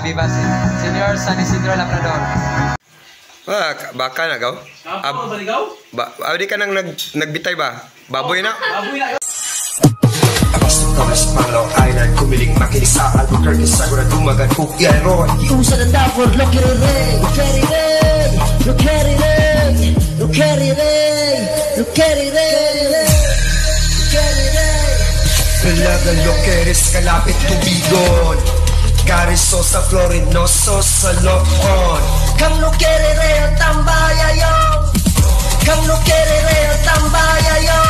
Viva Senior San Isidro Labrador. Baka na gaw? Di ka nang nagbitay ba? Baboy na? Baboy na. Thomas Panglaw Island, kumiling makinig sa Albuquerque, Sagurado magagpukyan Iusa ng dafor, look at it, look at it, look at it, look at it, look at it, look at it. Dalagang lokeres, kalapit tubigon Cariso sa Florinoso sa Locon Kang look at it, tambayayong Kang look at it, tambayayong